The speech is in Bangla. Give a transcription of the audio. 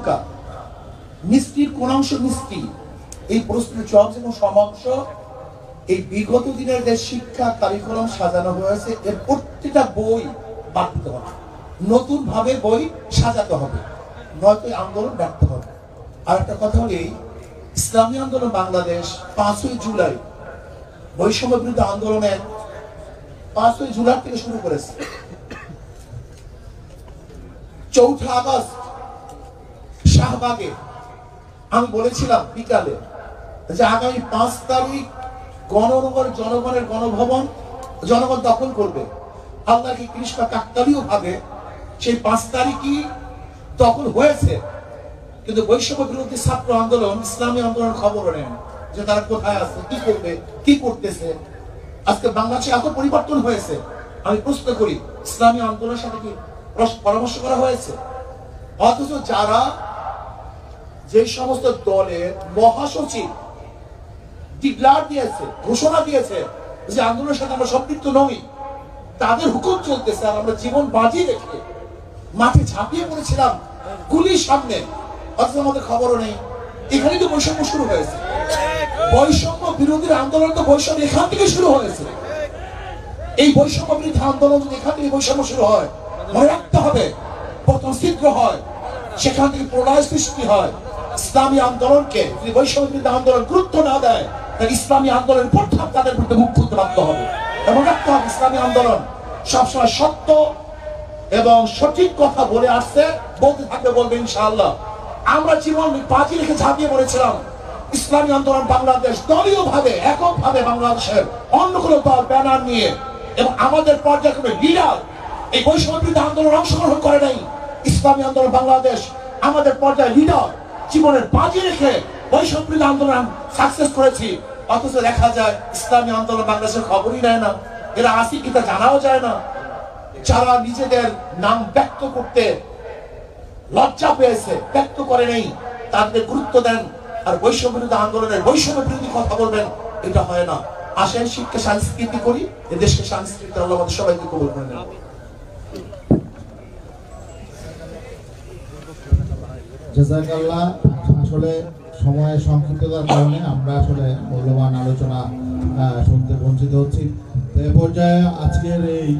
ফিক্কা, মিষ্টির কোন অংশ মিষ্টি, এই প্রশ্নের জবাব এবং সমাংশ এই বিগত দিনের যে শিক্ষা কারিকুলাম সাজানো হয়েছে এর প্রত্যেকটা বই বাদ দিতে হবে, নতুন ভাবে বই সাজাতে হবে, নয়তো আন্দোলন ব্যর্থ হবে। আর একটা কথা হলো, ইসলামী আন্দোলন বাংলাদেশ 5ই জুলাই বৈষম্য বিরুদ্ধে আন্দোলনের 5ই জুলাই থেকে শুরু করেছে। 4 আগস্ট শাহবাগে আমি বলেছিলাম বিকালে যে আগামী 5 তারিখ গণনগর জনগণের গণভবন জনগণ দখল করবে। আল্লাহ কি কৃষ্ণ কাকতালীয় ভাবে সেই 5 তারিখই দখল হয়েছে, কিন্তু বৈষম্য বিরোধী ছাত্র আন্দোলন ইসলামী আন্দোলন খবর নেন যে তারা কোথায় আছে, কি করবে, কি করতেছে। আজকে বাংলাদেশে এত পরিবর্তন হয়েছে, আমি প্রশ্ন করি ইসলামী আন্দোলনের সাথে কি পরামর্শ করা হয়েছে? অথচ যারা যে সমস্ত দলের মহাসচিব ডিক্লার দিয়েছে, ঘোষণা দিয়েছে যে আন্দোলনের সাথে আমরা সম্পৃক্ত নই, তাদের হুকুম চলতেছে, আর আমরা জীবন বাজি রেখে মাঠে ঝাঁপিয়ে পড়েছিলাম গুলির সামনে, অথচ আমাদের খবরও নেই। এখানেই তো বৈষম্য শুরু হয়েছে। বৈষম্য বিরোধী আন্দোলন তো বৈষম্য এখান থেকে শুরু হয়েছে। এই বৈষম্য বিরোধী আন্দোলন যদি এখান থেকে বৈষম্য শুরু হয়, মনে রাখতে হবে প্রথম ছিদ্র হয়, সেখান থেকে প্রলয় সৃষ্টি হয়। ইসলামী আন্দোলনকে যদি বৈষম্য বিরোধী আন্দোলন গুরুত্ব না দেয়, তাহলে ইসলামী আন্দোলনের প্রথম তাদের বিরুদ্ধে মুখ খুলতে বাধ্য হবে। এবং রাখতে হবে ইসলামী আন্দোলন সবসময় সত্য এবং সঠিক কথা বলে আসছে, বলতে থাকবে, বলবে ইনশাআল্লাহ। আমরা জীবন বাজি রেখে ঝাঁপিয়ে পড়েছিলাম। ইসলামী আন্দোলন বাংলাদেশ দলীয় ভাবে এককভাবে বাংলাদেশের অন্য কোনো দল ব্যানার নিয়ে এবং আমাদের পর্যায়ক্রমে লিডার এই বৈষম্য বিরোধী আন্দোলন অংশগ্রহণ করে নাই। ইসলামী আন্দোলন বাংলাদেশ আমাদের পর্যায়ে লিডার জীবনের বাজি রেখে বৈষম্য বিরোধী আন্দোলন সাকসেস করেছি। অথচ দেখা যায় ইসলামী আন্দোলন বাংলাদেশের খবরই নেয় না, এরা আসি কি তা জানাও যায় না। যারা নিজেদের নাম ব্যক্ত করতে লজ্জা পেয়েছে, ব্যক্ত করে নেই, তাদের গুরুত্ব দেন, আর বৈষম্য বিরোধী আন্দোলনের বৈষম্য বিরোধী কথা বলবেন, এটা হয় না। আসেন শিক্ষা সংস্কৃতি করি, এদেশকে সংস্কৃতি আল্লাহ আমাদের সবাইকে কবুল করে নেন। জাযাকাল্লাহ। আসলে সময়ের সংক্ষিপ্ততার কারণে আমরা আসলে মূল্যবান আলোচনা শুনতে বঞ্চিত হচ্ছি। তো এ পর্যায়ে আজকের এই